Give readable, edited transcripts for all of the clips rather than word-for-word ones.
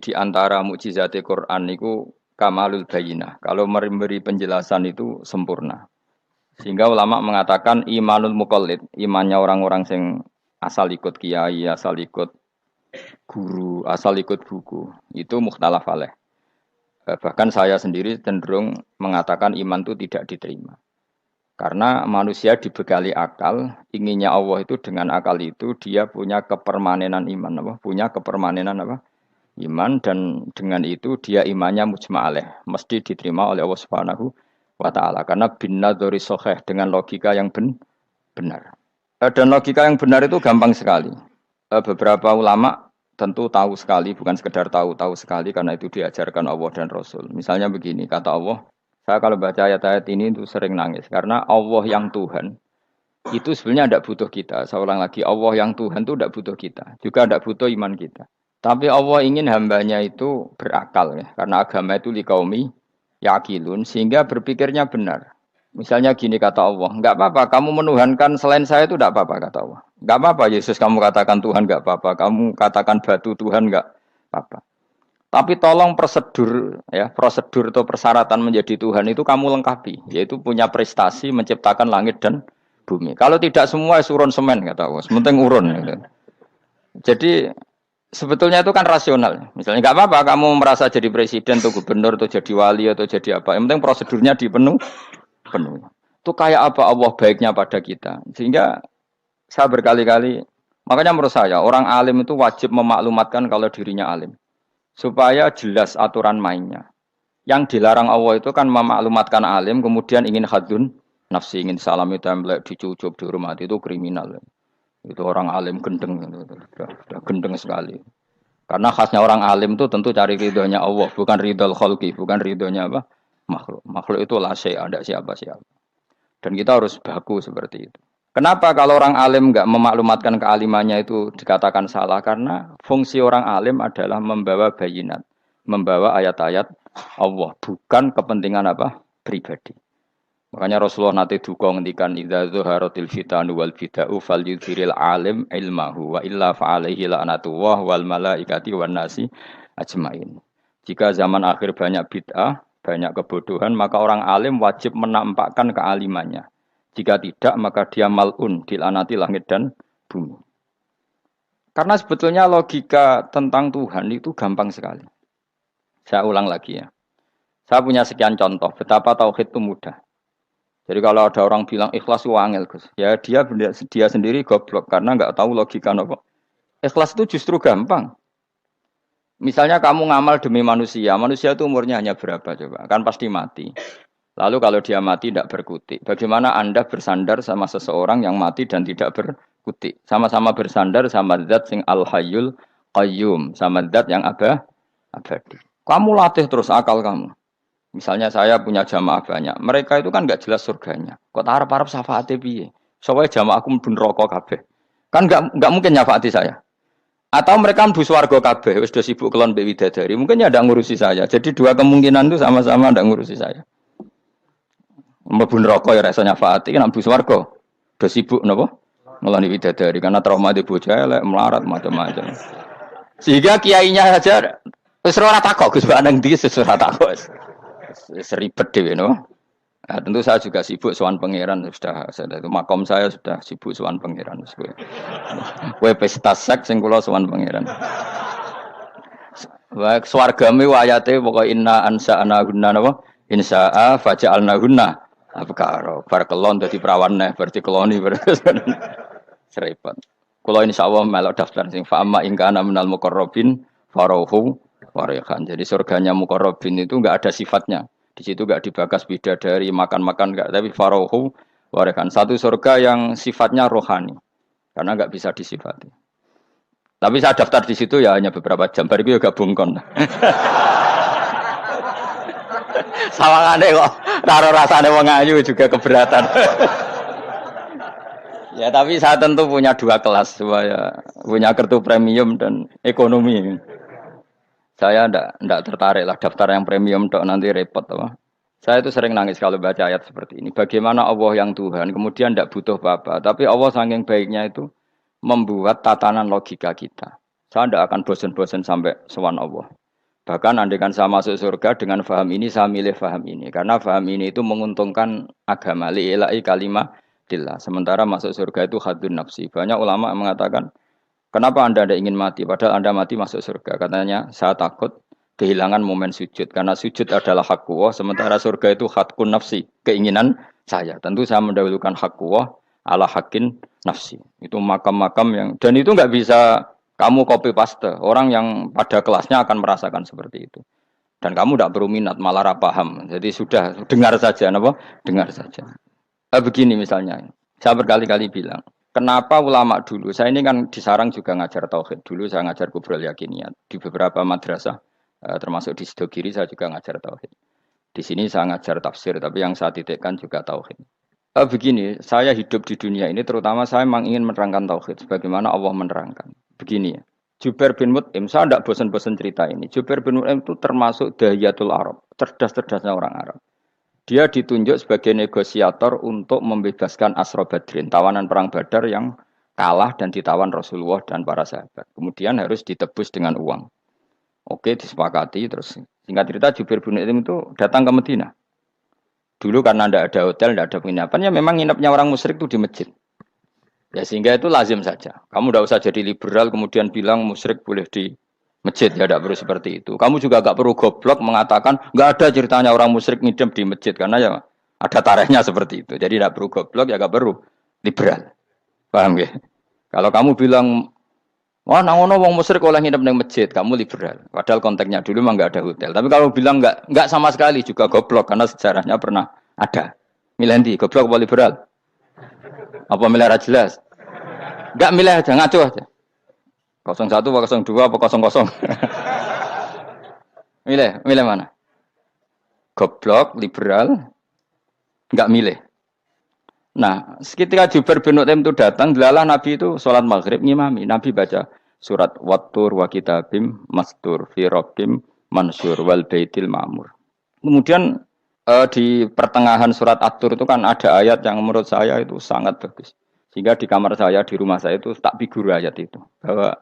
di antara mukjizat Quran itu kamalul bayinah. Kalau memberi penjelasan itu sempurna. Sehingga ulama mengatakan imanul muqallid, imannya orang-orang yang asal ikut kiai, asal ikut guru, asal ikut buku, itu mukhtalaf alaih. Bahkan saya sendiri cenderung mengatakan iman itu tidak diterima. Karena manusia dibekali akal, inginnya Allah itu dengan akal itu dia punya kepermanenan iman, apa? Punya kepermanenan apa? Iman dan dengan itu dia imannya mujma'aleh, mesti diterima oleh Allah Subhanahu wa taala karena binnadzari sahih dengan logika yang benar. Dan logika yang benar itu gampang sekali. Beberapa ulama tentu tahu sekali, bukan sekedar tahu sekali karena itu diajarkan Allah dan Rasul. Misalnya begini, kata Allah, saya kalau baca ayat-ayat ini itu sering nangis karena Allah yang Tuhan itu sebenarnya tidak butuh kita. Saya ulang lagi, Allah yang Tuhan itu tidak butuh kita, juga tidak butuh iman kita. Tapi Allah ingin hambanya itu berakal ya, karena agama itu likaumi yakilun sehingga berpikirnya benar. Misalnya gini kata Allah, enggak apa-apa kamu menuhankan selain saya itu enggak apa-apa kata Allah. Enggak apa-apa Yesus kamu katakan Tuhan enggak apa-apa, kamu katakan batu Tuhan enggak apa-apa. Tapi tolong prosedur ya, prosedur atau persyaratan menjadi Tuhan itu kamu lengkapi, yaitu punya prestasi menciptakan langit dan bumi. Kalau tidak semua surun semen kata Allah, sementing urun gitu. Jadi sebetulnya itu kan rasional. Misalnya nggak apa-apa kamu merasa jadi presiden atau gubernur atau jadi wali atau jadi apa. Yang penting prosedurnya penuh. Itu kayak apa Allah baiknya pada kita. Sehingga saya berkali-kali, makanya menurut saya orang alim itu wajib memaklumatkan kalau dirinya alim. Supaya jelas aturan mainnya. Yang dilarang Allah itu kan memaklumatkan alim kemudian ingin hadun nafsi, ingin salami template, dicucuk, dihormati itu kriminal. Itu orang alim gendeng, sudah gendeng sekali. Karena khasnya orang alim itu tentu cari ridhonya Allah, bukan ridhol khalqi, bukan ridhonya apa? Makhluk. Makhluk itu la syai'a, ada siapa-siapa. Dan kita harus baku seperti itu. Kenapa kalau orang alim enggak memaklumatkan kealimannya itu dikatakan salah? Karena fungsi orang alim adalah membawa bayinat, membawa ayat-ayat Allah, bukan kepentingan apa? Pribadi. Makanya Rasulullah nanti duka ngendikan idza zuharatil fitanu wal bid'u falyudhiril alim ilmahu wa illa fa'alaihi la'natullah wal malaikati wan nasi ajmain. Jika zaman akhir banyak bid'ah, banyak kebodohan, maka orang alim wajib menampakkan kealimannya. Jika tidak, maka dia mal'un, dilaknati langit dan bumi. Karena sebetulnya logika tentang Tuhan itu gampang sekali. Saya ulang lagi ya. Saya punya sekian contoh betapa tauhid itu mudah. Jadi kalau ada orang bilang ikhlas itu angel, Gus. Ya dia sendiri goblok karena nggak tahu logika apa. Ikhlas itu justru gampang. Misalnya kamu ngamal demi manusia, manusia itu umurnya hanya berapa coba? Kan pasti mati. Lalu kalau dia mati tidak berkutik. Bagaimana Anda bersandar sama seseorang yang mati dan tidak berkutik? Sama-sama bersandar sama zat sing al-hayyul qayyum, sama zat yang abadi. Kamu latih terus akal kamu. Misalnya saya punya jamaah banyak, mereka itu kan nggak jelas surganya. Kok harap-harap syafaate piye? Soalnya jamaah aku mlebu neraka kabeh. Kan nggak mungkin nyafaati saya. Atau mereka mlebu swarga kabeh, wis do sibuk kelon mbek widadari. Mungkin ya ndak ngurusi saya. Jadi dua kemungkinan itu sama-sama ndak ngurusi saya. Mlebu neraka ya rasa nyafaati, nek mlebu swarga do sibuk napa? Ngeloni widadari karena trauma di bocah elek, melarat macam-macam. Sehingga kiainya saja wis ora takok Gus Banang ndi wis ora takok. Seribet dhewe no. Nah, tentu saya juga sibuk sowan pangeran sudah itu makom saya sudah sibuk sowan pangeran. Kowe pesta seks sing kula sowan pangeran. Wa swargame ayate pokoke inna ansa'na gunna napa? Insya'a faja'alna gunna. Abkaro bar kelon dadi perawan neh berarti keloni seribet. Kula insyaallah melok daftar sing fa amma in kana minal muqarrabin farauhu warihan. Jadi surganya muqarrabin itu enggak ada sifatnya. Di situ enggak dibagas bidadari, makan-makan enggak, tapi farauhu warihan. Satu surga yang sifatnya rohani. Karena enggak bisa disifati. Tapi saya daftar di situ ya hanya beberapa jam. Bariku ya gabung kon. Sawangane kok karo rasane wong ayu juga keberatan. Ya tapi saya tentu punya dua kelas, supaya punya kartu premium dan ekonomi. Saya ndak tertarik lah daftar yang premium dok nanti repot apa. Saya itu sering nangis kalau baca ayat seperti ini. Bagaimana Allah yang Tuhan kemudian ndak butuh apa-apa, tapi Allah saking baiknya itu membuat tatanan logika kita. Saya ndak akan bosan-bosan sampai sowan Allah. Bahkan andaikan saya masuk surga dengan faham ini, saya milih faham ini. Karena faham ini itu menguntungkan agama. Li'ilai kalimatillah. Sementara masuk surga itu hadun nafsi. Banyak ulama mengatakan, kenapa anda tidak ingin mati? Padahal anda mati masuk surga. Katanya, saya takut kehilangan momen sujud. Karena sujud adalah hak Allah. Sementara surga itu hakun nafsi. Keinginan saya. Tentu saya mendahulukan hak Allah ala hakin nafsi. Itu makam-makam yang... Dan itu nggak bisa... Kamu copy paste, orang yang pada kelasnya akan merasakan seperti itu. Dan kamu tidak perlu minat, malah paham. Jadi sudah dengar saja, apa? Dengar saja. Begini misalnya, saya berkali-kali bilang, kenapa ulama dulu? Saya ini kan di Sarang juga ngajar tauhid. Dulu saya ngajar kubrul yakiniyat di beberapa madrasah, termasuk di Sidogiri saya juga ngajar tauhid. Di sini saya ngajar tafsir, tapi yang saya titikkan juga tauhid. Begini, saya hidup di dunia ini terutama saya memang ingin menerangkan tauhid sebagaimana Allah menerangkan. Begini ya, Jubair bin Mut'im, saya tidak bosan-bosan cerita ini. Jubair bin Mut'im itu termasuk dahiyatul Arab, cerdas-cerdasnya orang Arab. Dia ditunjuk sebagai negosiator untuk membebaskan Asra Badrin, tawanan perang Badar yang kalah dan ditawan Rasulullah dan para sahabat. Kemudian harus ditebus dengan uang. Oke, disepakati. Terus singkat cerita Jubair bin Mut'im itu datang ke Madinah. Dulu karena tidak ada hotel, tidak ada penginapan, ya memang nginapnya orang musyrik itu di masjid. Ya sehingga itu lazim saja. Kamu tidak usah jadi liberal kemudian bilang musyrik boleh di masjid. Ya tidak perlu seperti itu. Kamu juga tidak perlu goblok mengatakan nggak ada ceritanya orang musyrik ngidam di masjid. Karena ya ada tarehnya seperti itu. Jadi tidak perlu goblok ya tidak perlu liberal. Paham ya? Kalau kamu bilang wah nangono wong musyrik oleh ngidam di masjid, kamu liberal. Padahal konteksnya dulu memang nggak ada hotel. Tapi kalau bilang nggak sama sekali juga goblok karena sejarahnya pernah ada. Milih goblok apa liberal? Apa milih jelas? Enggak milih aja, ngaco aja. 01 apa 02 apa 00. Milih mana? Goblok, liberal, enggak milih. Nah, ketika Jubair bin Mut'im itu datang, delalah Nabi itu sholat maghrib ngimami. Nabi baca surat Wattur wa kitabim mastur fi rabbim mansur wal baitil ma'mur. Kemudian di pertengahan surat At-Tur itu kan ada ayat yang menurut saya itu sangat bagus. Sehingga di kamar saya, di rumah saya itu tak figur ayat itu. Bahwa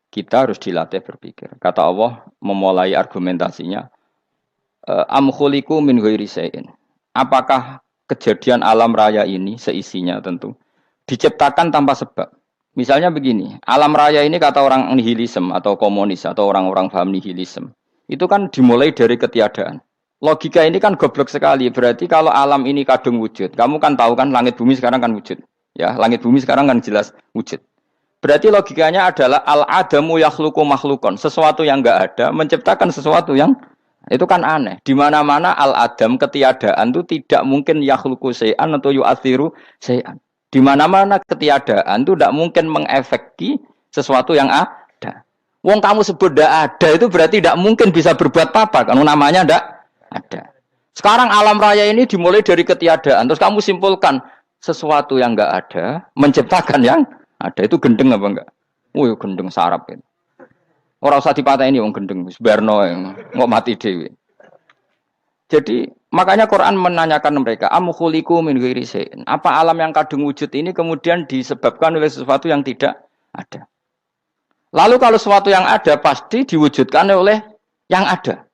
kita harus dilatih berpikir. Kata Allah memulai argumentasinya. Am khuliqu min ghairi syai'in. Apakah kejadian alam raya ini seisinya tentu diciptakan tanpa sebab. Misalnya begini, alam raya ini kata orang nihilisme atau komunis atau orang-orang paham nihilisme. Itu kan dimulai dari ketiadaan. Logika ini kan goblok sekali. Berarti kalau alam ini kadung wujud, kamu kan tahu kan langit bumi sekarang kan wujud. Ya, langit bumi sekarang kan jelas wujud. Berarti logikanya adalah al-adamu yakhluqu makhlukon. Sesuatu yang enggak ada menciptakan sesuatu yang itu kan aneh. Di mana-mana al-adam ketiadaan itu tidak mungkin yakhluqu syai'an atau yu'athiru syai'an. Di mana-mana ketiadaan itu tidak mungkin mengefeki sesuatu yang ada. Wong kamu sebut tidak ada itu berarti tidak mungkin bisa berbuat apa kan namanya tidak ada. Sekarang alam raya ini dimulai dari ketiadaan. Terus kamu simpulkan sesuatu yang enggak ada menciptakan yang ada. Itu gendeng apa enggak? Wih gendeng sarap itu. Orang usah dipatahin wong gendeng Barno yang mau mati dewi. Jadi makanya Quran menanyakan mereka am khuliqu min ghairi syai'in. Apa alam yang kadung wujud ini kemudian disebabkan oleh sesuatu yang tidak ada. Lalu kalau sesuatu yang ada pasti diwujudkan oleh yang ada.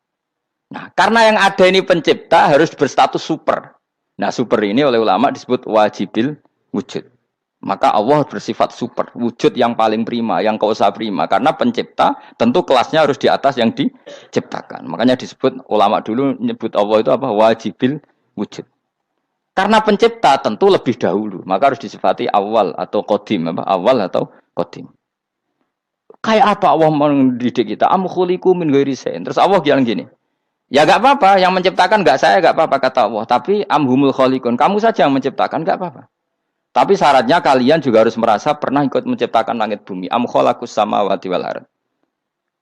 Nah, karena yang ada ini pencipta harus berstatus super. Nah, super ini oleh ulama disebut wajibil wujud. Maka Allah bersifat super, wujud yang paling prima, yang kausa prima. Karena pencipta tentu kelasnya harus di atas yang diciptakan. Makanya disebut ulama dulu nyebut Allah itu apa? Wajibil wujud. Karena pencipta tentu lebih dahulu, maka harus disifati awal atau qadim, apa? Awal atau qadim. Kayak apa Allah mendidik kita? Am khuliqu min ghairi syai'in. Terus Allah bilang gini. Ya enggak apa-apa, yang menciptakan enggak saya, enggak apa-apa kata Allah. Tapi amhumul khaliqun, kamu saja yang menciptakan, enggak apa-apa. Tapi syaratnya kalian juga harus merasa pernah ikut menciptakan langit bumi. Am khalaqus samawati wal ardh.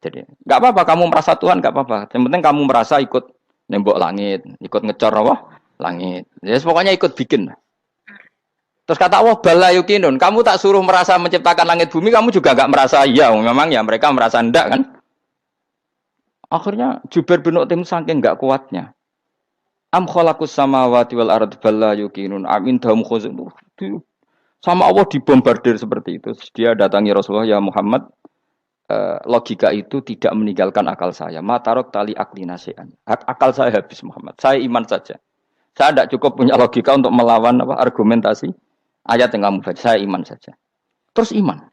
Jadi, enggak apa-apa kamu merasa Tuhan, enggak apa-apa. Yang penting kamu merasa ikut nembok langit, ikut ngecor apa? Langit. Ya pokoknya ikut bikin. Terus kata Allah, bala yukinun, kamu tak suruh merasa menciptakan langit bumi, kamu juga enggak merasa iya, memang ya mereka merasa enggak kan? Akhirnya Jubair bin Mut'im saking enggak kuatnya. Am khalaqus samawati wal ardh balla yuqinun amin dahum khuzun. Sama Allah dibombardir seperti itu. Dia datangi Rasulullah, ya Muhammad, logika itu tidak meninggalkan akal saya. Matarok tali akli nasean. Akal saya habis Muhammad. Saya iman saja. Saya tidak cukup punya logika untuk melawan argumentasi ayat yang kamu baca. Saya iman saja. Terus iman.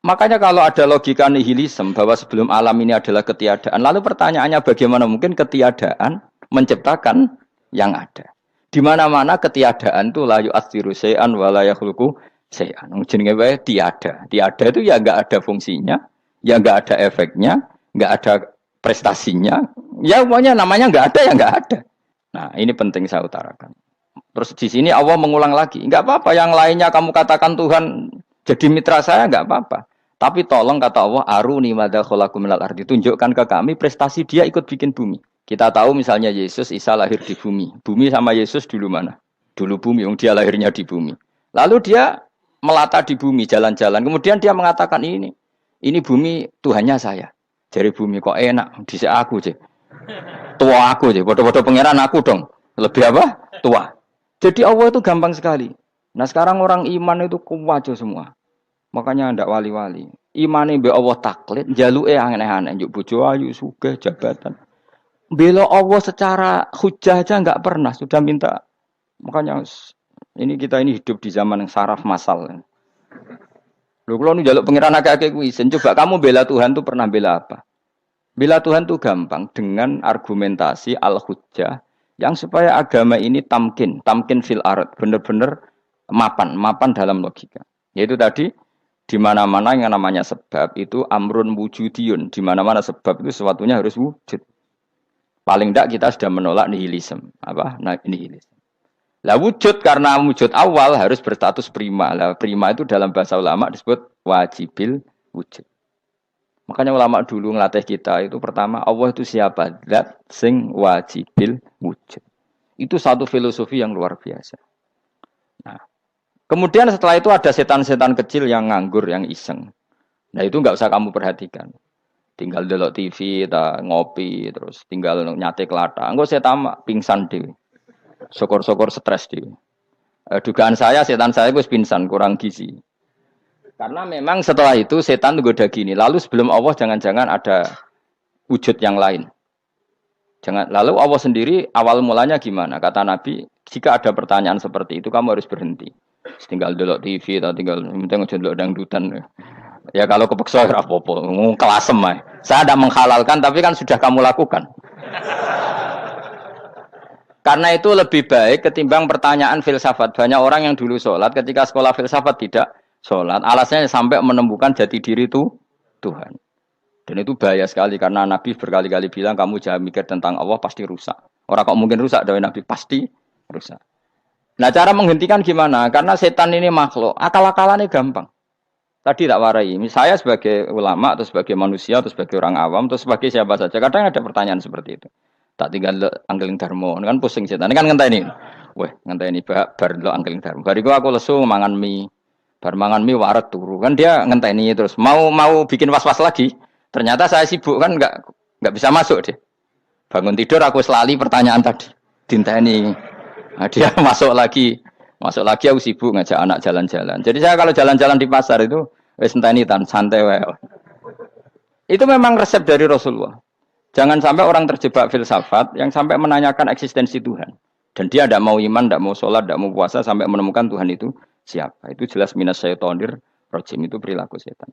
Makanya kalau ada logika nihilisme bahwa sebelum alam ini adalah ketiadaan, lalu pertanyaannya bagaimana mungkin ketiadaan menciptakan yang ada? Di mana-mana ketiadaan itu la yu'atsiru syai'an wa la yakhluqu syai'an. Jenenge wae tiada. Tiada itu ya enggak ada fungsinya, ya enggak ada efeknya, enggak ada prestasinya. Ya pokoknya namanya enggak ada ya enggak ada. Nah, ini penting saya utarakan. Terus di sini Allah mengulang lagi, enggak apa-apa yang lainnya kamu katakan Tuhan jadi mitra saya enggak apa-apa. Tapi tolong kata Allah, aruni madza khalaqu minal ardi, tunjukkan ke kami prestasi dia ikut bikin bumi. Kita tahu misalnya Yesus, Isa lahir di bumi. Bumi sama Yesus dulu mana? Dulu bumi, dia lahirnya di bumi. Lalu dia melata di bumi, jalan-jalan. Kemudian dia mengatakan ini bumi Tuhannya saya. Jadi bumi kok enak, dhisik aku je. Tua aku je, bodoh-bodoh pangeran aku dong. Lebih apa? Tua. Jadi Allah itu gampang sekali. Nah sekarang orang iman itu kuat semua. Makanya ndak wali-wali. Imane mbek Allah taklid, jaluke aneh-aneh, njuk bojo ayu, sugih, jabatan. Bela Allah secara hujah aja enggak pernah, sudah minta. Makanya kita ini hidup di zaman yang saraf massal. Lho kula nu njaluk pangeran akeh-akeh kuwi, coba kamu bela Tuhan tuh pernah bela apa? Bela Tuhan tuh gampang dengan argumentasi al-hujjah yang supaya agama ini tamkin fil ard, benar-benar mapan dalam logika. Yaitu tadi di mana-mana yang namanya sebab itu amrun wujudiyun. Di mana-mana sebab itu sesuatunya harus wujud. Paling tidak kita sudah menolak nihilisme. Apa? Nah, nihilisme. Lah wujud karena wujud awal harus berstatus prima. Lah prima itu dalam bahasa ulama disebut wajibil wujud. Makanya ulama dulu ngelatih kita itu pertama Allah itu siapa? Zat sing wajibil wujud. Itu satu filosofi yang luar biasa. Nah, kemudian setelah itu ada setan-setan kecil yang nganggur, yang iseng. Nah itu nggak usah kamu perhatikan. Tinggal delok TV, ngopi, terus tinggal nyate kelata. Enggak saya tamak, pingsan dewe. Sokor-sokor stres dewe. Dugaan saya setan saya gue pingsan, kurang gizi. Karena memang setelah itu setan goda gini. Lalu sebelum Allah jangan-jangan ada wujud yang lain. Lalu Allah sendiri awal mulanya gimana? Kata Nabi, jika ada pertanyaan seperti itu kamu harus berhenti. Tinggal delok TV atau tinggal penting aja delok dangdutan. Ya kalau kepeksa ora apa-apa, kelasem ae. Saya tidak menghalalkan tapi kan sudah kamu lakukan. Karena itu lebih baik ketimbang pertanyaan filsafat. Banyak orang yang dulu sholat ketika sekolah filsafat tidak sholat. Alasannya sampai menemukan jati diri itu Tuhan. Dan itu bahaya sekali karena Nabi berkali-kali bilang kamu jangan mikir tentang Allah pasti rusak. Orang kok mungkin rusak dari Nabi pasti rusak. Nah cara menghentikan gimana? Karena setan ini makhluk, akal-akalannya gampang. Tadi tak warai, saya sebagai ulama, atau sebagai manusia, atau sebagai orang awam, atau sebagai siapa saja. Kadang ada pertanyaan seperti itu. Tak tinggal anggeling dharma, kan pusing setan. Ini kan ngenteni. Weh, ngenteni bar lo anggeling dharma. Bariku aku lesu mangan mie. Bar mangan mie waret turu. Kan dia ngenteni terus. Mau bikin was-was lagi. Ternyata saya sibuk kan enggak bisa masuk deh. Bangun tidur aku selali pertanyaan tadi. Dinteni. Nah, dia masuk lagi aku sibuk ngajak anak jalan-jalan. Jadi saya kalau jalan-jalan di pasar itu wis enteni santai wae. Itu memang resep dari Rasulullah. Jangan sampai orang terjebak filsafat yang sampai menanyakan eksistensi Tuhan. Dan dia tidak mau iman, tidak mau sholat, tidak mau puasa sampai menemukan Tuhan itu siapa. Itu jelas minas syaitonir rajim, itu perilaku setan.